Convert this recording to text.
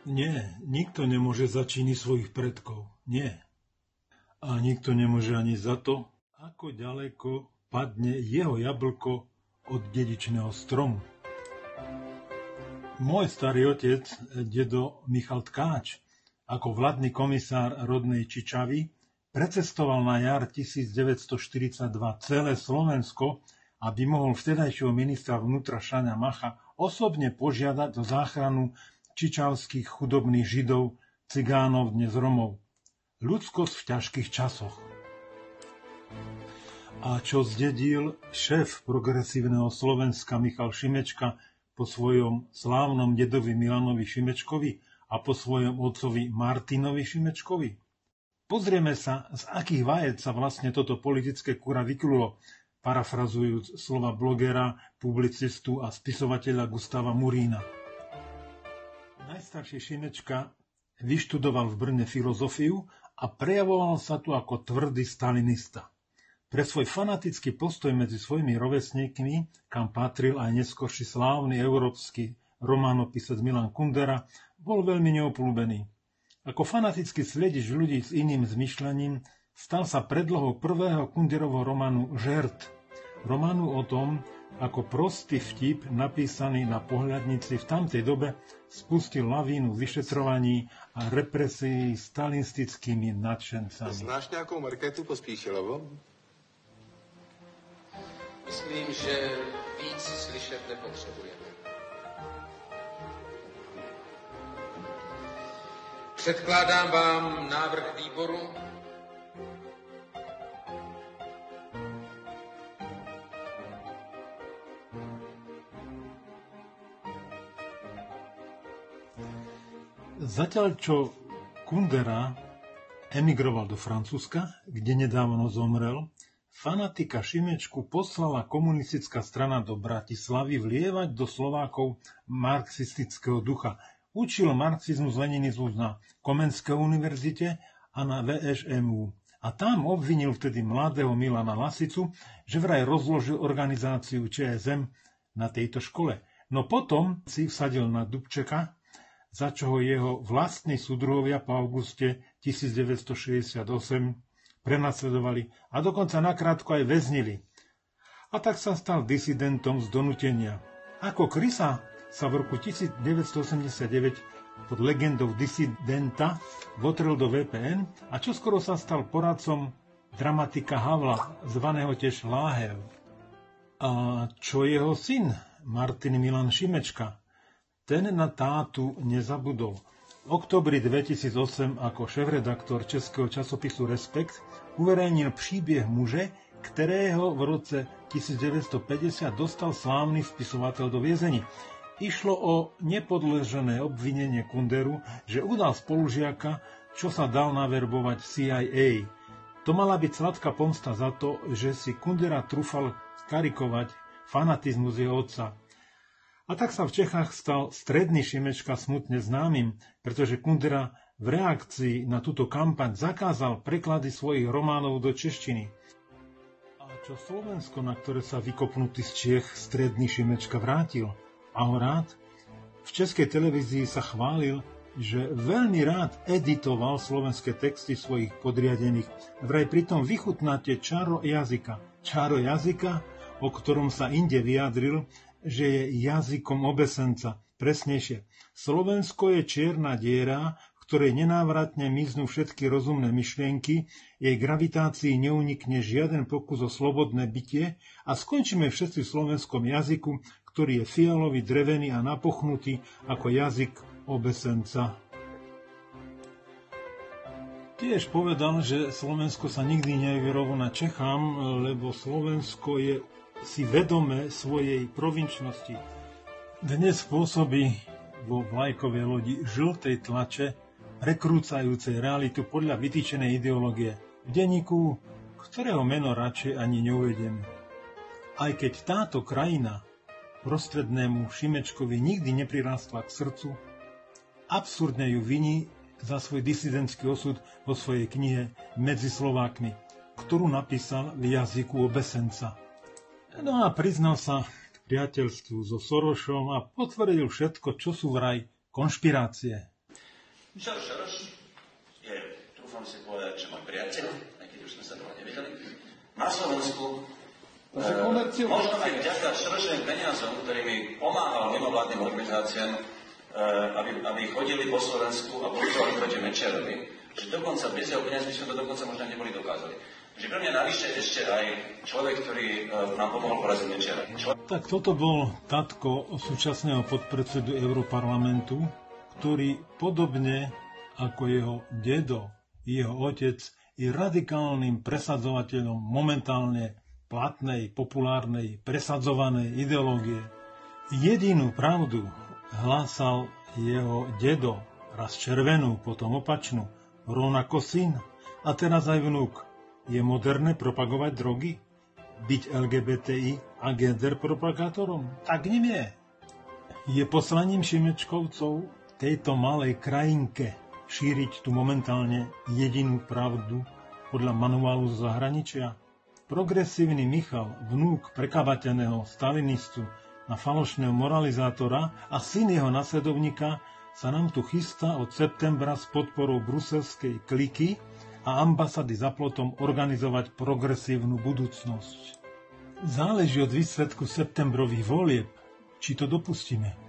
Nie, nikto nemôže za činy svojich predkov. Nie. A nikto nemôže ani za to, ako ďaleko padne jeho jablko od dedičného stromu. Môj starý otec, dedo Michal Tkáč, ako vládny komisár rodnej Čičavy, precestoval na jar 1942 celé Slovensko, aby mohol vtedajšieho ministra vnútra Šaňa Macha osobne požiadať o záchranu čičavských chudobných Židov, Cigánov, dnes Romov. Ľudskosť v ťažkých časoch. A čo zdedil šéf progresívneho Slovenska Michal Šimečka po svojom slávnom dedovi Milanovi Šimečkovi a po svojom otcovi Martinovi Šimečkovi? Pozrieme sa, z akých vajec sa vlastne toto politické kura vykulo, parafrazujúc slova blogera, publicistu a spisovateľa Gustava Murína. Najstarší Šimečka vyštudoval v Brne filozofiu a prejavoval sa tu ako tvrdý stalinista. Pre svoj fanatický postoj medzi svojimi rovesníkmi, kam patril aj neskorší slávny európsky románopisec Milan Kundera, bol veľmi neobľúbený. Ako fanatický sledič ľudí s iným zmyšľaním stal sa predlohou prvého Kunderovho románu Žert. Románu o tom, ako prostý vtip napísaný na pohľadnici v tamtej dobe spustil lavínu vyšetrovaní a represií stalinistickými nadšencami. Znáš nejakou Markétu Pospíšilovou? Myslím, že víc slyšet nepotřebujeme. Předkládám vám návrh výboru. Zatiaľ, čo Kundera emigroval do Francúzska, kde nedávno zomrel, fanatika Šimečku poslala komunistická strana do Bratislavy vlievať do Slovákov marxistického ducha. Učil marxizmus, leninizmus na Komenskej univerzite a na VŠMU. A tam obvinil vtedy mladého Milana Lasicu, že vraj rozložil organizáciu ČSM na tejto škole. No potom si vsadil na Dubčeka, za čo ho jeho vlastní súdruhovia po auguste 1968 prenasledovali a dokonca nakrátko aj väznili. A tak sa stal disidentom z donútenia. Ako Krysa sa v roku 1989 pod legendou disidenta votrel do VPN a čoskoro sa stal poradcom dramatika Havla, zvaného tiež Láhev. A čo jeho syn, Martin Milan Šimečka? Ten na tátu nezabudol. V októbri 2008 ako šéfredaktor českého časopisu Respekt uverejnil príbeh muže, ktorého v roce 1950 dostal slávny spisovateľ do väzení. Išlo o nepodložené obvinenie Kunderu, že udal spolužiaka, čo sa dal naverbovať CIA. To mala byť sladká pomsta za to, že si Kundera trúfal karikovať fanatizmus jeho otca. A tak sa v Čechách stal stredný Šimečka smutne známym, pretože Kundera v reakcii na túto kampaň zakázal preklady svojich románov do češtiny. A čo Slovensko, na ktoré sa vykopnutý z Čiech stredný Šimečka vrátil? A ho rád? V českej televízii sa chválil, že veľmi rád editoval slovenské texty svojich podriadených. Vraj pritom vychutnáte čaro jazyka. Čaro jazyka, o ktorom sa inde vyjadril, že je jazykom obesenca. Presnejšie, Slovensko je čierna diera, v ktorej nenávratne miznú všetky rozumné myšlienky, jej gravitácii neunikne žiaden pokus o slobodné bytie a skončíme všetci v slovenskom jazyku, ktorý je fialový, drevený a napochnutý ako jazyk obesenca. Tiež povedal, že Slovensko sa nikdy nevyrovná Čechám, lebo Slovensko je si vedomé svojej provinčnosti. Dnes pôsobí vo vlajkovej lodi žltej tlače, prekrúcajúcej realitu podľa vytýčenej ideológie, v denníku, ktorého meno radšej ani neuvediem. Aj keď táto krajina prostrednému Šimečkovi nikdy neprirástla k srdcu, absurdne ju viní za svoj disidentský osud vo svojej knihe Medzi Slovákmi, ktorú napísal v jazyku obesenca. No a priznal sa priateľstvu so Sorošom a potvrdil všetko, čo sú vraj konšpirácie. George Soros je, trúfam si povedať, že môj priateľ, aj keď už sme sa dlho nevideli, na Slovensku možno aj vďaka Sorosovým peniazom, ktorými pomáhal mimovládnym organizáciám, aby chodili po Slovensku a bojovali proti Mečiarovi, že dokonca bez jeho peniaz by sme to dokonca možno neboli dokázali. Že pre mňa navyše ešte aj človek, ktorý nám pomohol poraziť Mečiara. Tak toto bol tatko súčasného podpredsedu Europarlamentu, ktorý podobne ako jeho dedo, jeho otec, je radikálnym presadzovateľom momentálne platnej, populárnej, presadzovanej ideológie. Jedinú pravdu hlásal jeho dedo, raz červenú, potom opačnú, rovnako syn a teraz aj vnúk. Je moderné propagovať drogy? Byť LGBTI a gender propagátorom? Tak ním je. Je poslaním Šimečkovcov tejto malej krajinke šíriť tu momentálne jedinú pravdu podľa manuálu zo zahraničia? Progresívny Michal, vnúk prekabateného stalinistu na falošného moralizátora a syn jeho nasledovníka sa nám tu chystá od septembra s podporou bruselskej kliky a ambasády za plotom organizovať progresívnu budúcnosť. Záleží od výsledku septembrových volieb, či to dopustíme.